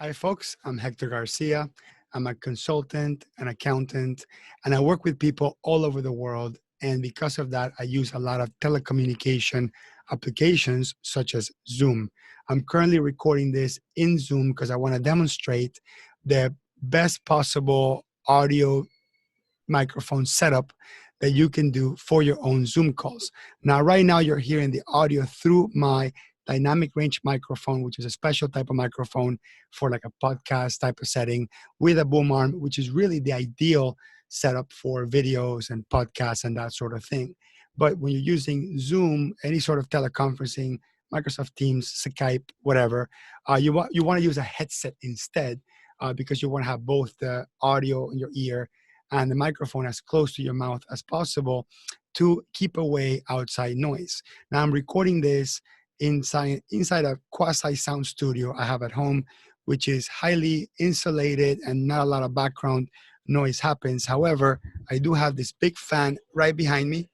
Hi, folks. I'm Hector Garcia. I'm a consultant, an accountant, and I work with people all over the world. And because of that, I use a lot of telecommunication applications such as Zoom. I'm currently recording this in Zoom because I want to demonstrate the best possible audio microphone setup that you can do for your own Zoom calls. Now, right now, you're hearing the audio through my dynamic range microphone, which is a special type of microphone for like a podcast type of setting with a boom arm, which is really the ideal setup for videos and podcasts and that sort of thing. But when you're using Zoom, any sort of teleconferencing, Microsoft Teams, Skype, whatever, you want to use a headset instead because you want to have both the audio in your ear and the microphone as close to your mouth as possible to keep away outside noise. Now I'm recording this inside a quasi sound studio I have at home, which is highly insulated and not a lot of background noise happens. However, I do have this big fan right behind me.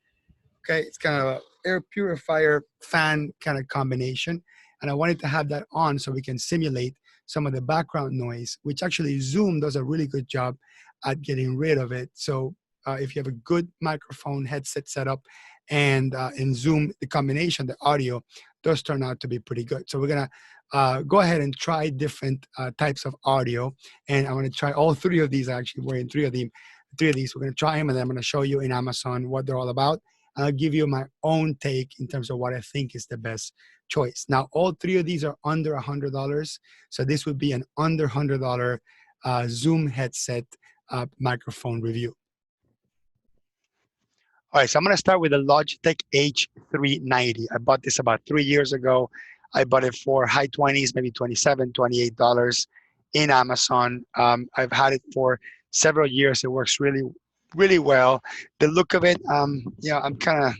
Okay, it's kind of a air purifier fan kind of combination, and I wanted to have that on so we can simulate some of the background noise, which actually Zoom does a really good job at getting rid of it. So if you have a good microphone headset setup and in Zoom, the combination, the audio does turn out to be pretty good. So we're gonna go ahead and try different types of audio, and I'm gonna try all three of these. Actually, we're in three of these. We're gonna try them, and then I'm gonna show you in Amazon what they're all about. I'll give you my own take in terms of what I think is the best choice. Now, all three of these are under $100. So this would be an under $100 Zoom headset microphone review. All right, so I'm going to start with the Logitech H390. I bought this about 3 years ago. I bought it for high 20s, maybe $27, $28 in Amazon. I've had it for several years. It works really well. The look of it, I'm kind of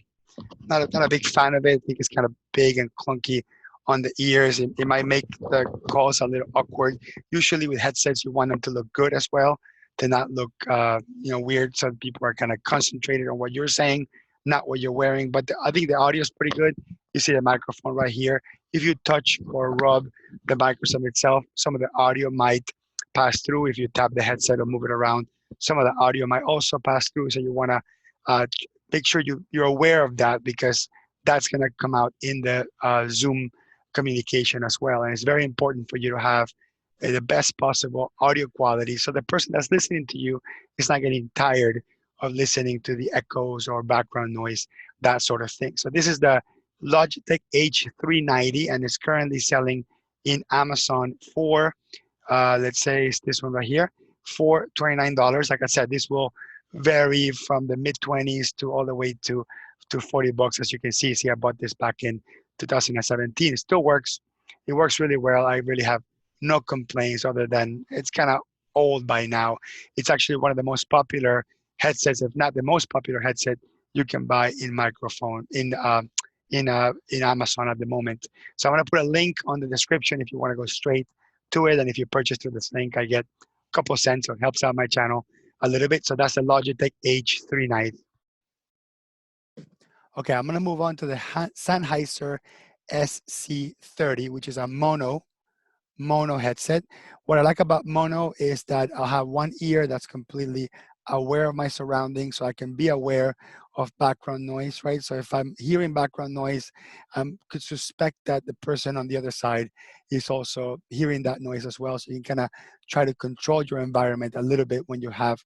not a big fan of it. I think it's kind of big and clunky on the ears. It might make the calls a little awkward. Usually with headsets, you want them to look good as well, to not look weird, so people are kind of concentrated on what you're saying, not what you're wearing. But I think the audio is pretty good. You see the microphone right here. If you touch or rub the microphone itself, some of the audio might pass through. If you tap the headset or move it around, some of the audio might also pass through. So you want to make sure you're aware of that, because that's going to come out in the Zoom communication as well. And it's very important for you to have the best possible audio quality, so the person that's listening to you is not getting tired of listening to the echoes or background noise, that sort of thing. So this is the Logitech H390, and it's currently selling in Amazon for, let's say it's this one right here, for $29. Like I said, this will vary from the mid-20s to all the way to $40. As you can see, I bought this back in 2017. It still works. It works really well. I really have no complaints, other than it's kind of old by now. It's actually one of the most popular headsets, if not the most popular headset you can buy in microphone in Amazon at the moment. So I'm going to put a link on the description if you want to go straight to it. And if you purchase through this link, I get a couple cents, so it helps out my channel a little bit. So that's the Logitech H390. Okay, I'm going to move on to the Sennheiser SC30, which is a mono headset. What I like about mono is that I'll have one ear that's completely aware of my surroundings, so I can be aware of background noise, right? So if I'm hearing background noise, I could suspect that the person on the other side is also hearing that noise as well. So you can kind of try to control your environment a little bit when you have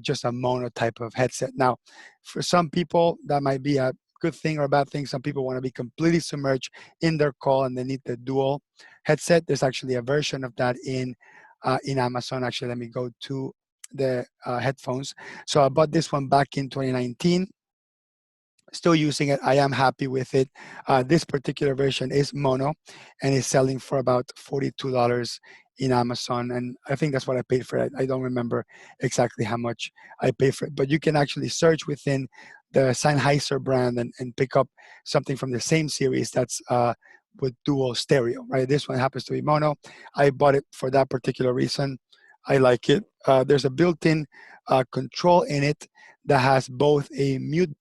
just a mono type of headset. Now, for some people, that might be a good thing or a bad thing. Some people want to be completely submerged in their call and they need the dual headset. There's actually a version of that in Amazon. Actually, let me go to the headphones. So I bought this one back in 2019. Still using it. I am happy with it. This particular version is mono and is selling for about $42 in Amazon. And I think that's what I paid for it. I don't remember exactly how much I paid for it, but you can actually search within the Sennheiser brand and pick up something from the same series that's with dual stereo, right? This one happens to be mono. I bought it for that particular reason. I like it. There's a built-in control in it that has both a mute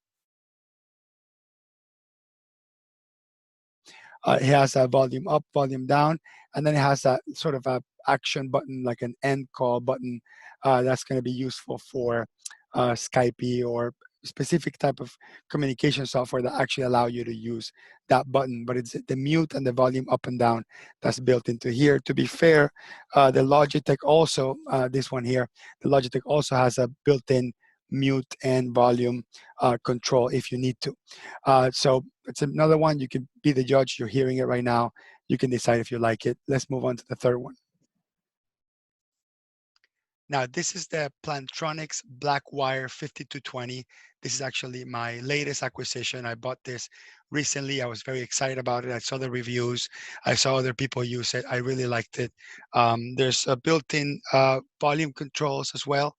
It has a volume up, volume down, and then it has a sort of a action button, like an end call button, that's going to be useful for Skype or specific type of communication software that actually allow you to use that button. But it's the mute and the volume up and down that's built into here. To be fair, the Logitech also, this one here, the Logitech also has a built-in mute and volume control if you need to. So it's another one. You can be the judge. You're hearing it right now. You can decide if you like it. Let's move on to the third one. Now, this is the Plantronics Blackwire 5220. This is actually my latest acquisition. I bought this recently. I was very excited about it. I saw the reviews. I saw other people use it. I really liked it. There's a built-in volume controls as well,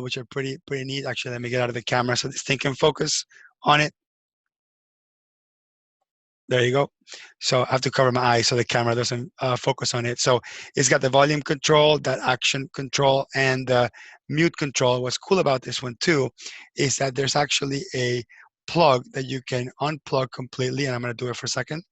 which are pretty neat. Actually, let me get out of the camera so this thing can focus on it. There you go. So I have to cover my eyes so the camera doesn't focus on it. So it's got the volume control, that action control, and the mute control. What's cool about this one too is that there's actually a plug that you can unplug completely, and I'm going to do it for a second.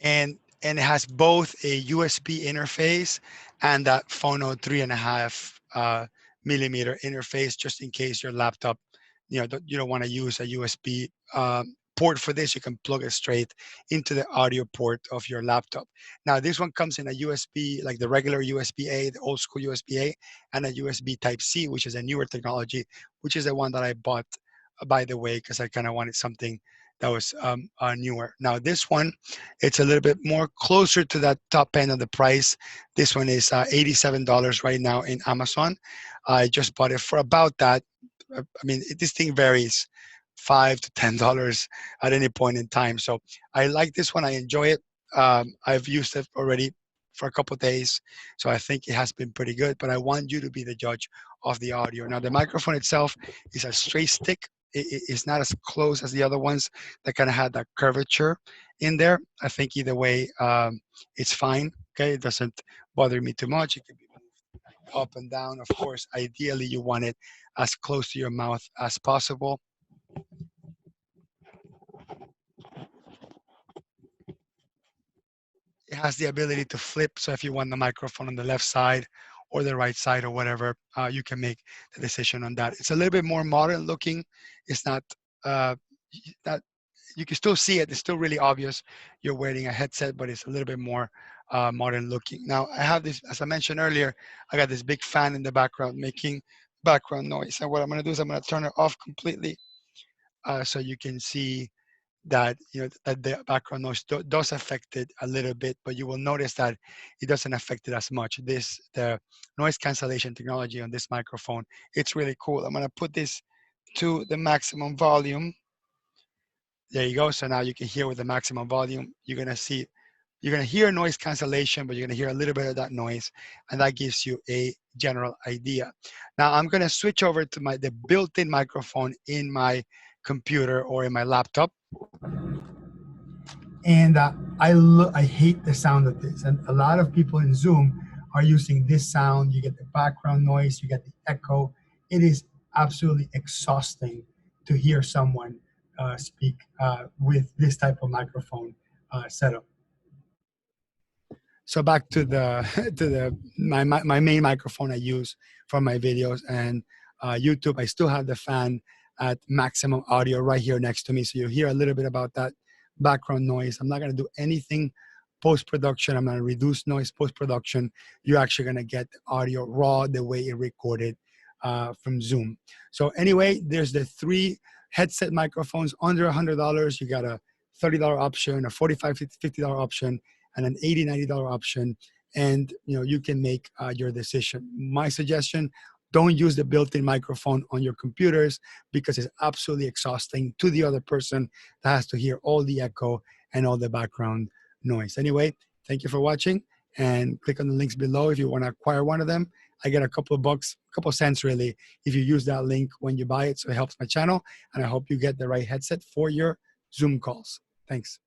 And it has both a USB interface and that phono 3.5 millimeter interface, just in case your laptop, you don't want to use a USB port for this. You can plug it straight into the audio port of your laptop. Now, this one comes in a USB, like the regular USB-A, the old school USB-A, and a USB Type-C, which is a newer technology, which is the one that I bought, by the way, because I kind of wanted something that was newer. Now, this one, it's a little bit more closer to that top end of the price. This one is $87 right now in Amazon. I just bought it for about that. I mean, this thing varies $5 to $10 at any point in time. So I like this one. I enjoy it. I've used it already for a couple of days, so I think it has been pretty good. But I want you to be the judge of the audio. Now, the microphone itself is a straight stick. It's not as close as the other ones that kind of had that curvature in there. I think either way, it's fine. Okay, it doesn't bother me too much. It can be moved up and down. Of course, ideally, you want it as close to your mouth as possible. It has the ability to flip. So if you want the microphone on the left side or the right side or whatever, you can make the decision on that. It's a little bit more modern looking. It's not that you can still see it. It's still really obvious you're wearing a headset, but it's a little bit more modern looking. Now I have this, as I mentioned earlier, I got this big fan in the background making background noise. And what I'm going to do is I'm going to turn it off completely so you can see that that the background noise does affect it a little bit, but you will notice that it doesn't affect it as much. The noise cancellation technology on this microphone, it's really cool. I'm going to put this to the maximum volume. There you go. So now you can hear with the maximum volume. You're going to hear noise cancellation, but you're going to hear a little bit of that noise, and that gives you a general idea. Now I'm going to switch over to the built-in microphone in my computer or in my laptop. And I hate the sound of this. And a lot of people in Zoom are using this sound. You get the background noise, you get the echo. It is absolutely exhausting to hear someone speak with this type of microphone setup. So back to my main microphone I use for my videos and YouTube. I still have the fan at maximum audio right here next to me. So you'll hear a little bit about that background noise. I'm not going to do anything post-production. I'm going to reduce noise post-production. You're actually going to get the audio raw the way it recorded from Zoom. So anyway, there's the 3 headset microphones under $100. You got a $30 option, a $45, $50 option, and an $80, $90 option. And you can make your decision. My suggestion, don't use the built-in microphone on your computers because it's absolutely exhausting to the other person that has to hear all the echo and all the background noise. Anyway, thank you for watching, and click on the links below if you want to acquire one of them. I get a couple of bucks, a couple of cents really, if you use that link when you buy it. So it helps my channel, and I hope you get the right headset for your Zoom calls. Thanks.